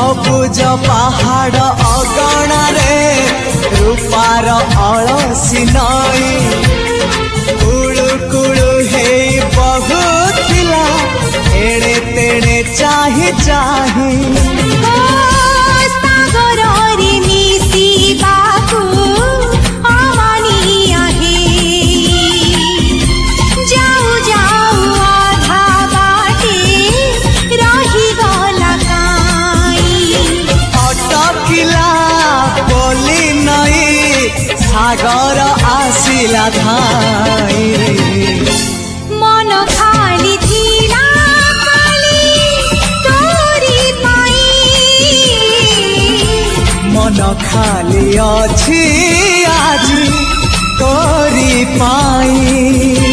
सबुज पहाड़ अगणा रे रूपार अलसी नई कुड़ु कुड़ु हे बहुथिला एड़े तेड़े चाही चाही सागर आसिला धाई मन खाली थिला खाली तोरी पाई मन खाली अछि आज तोरी पाई।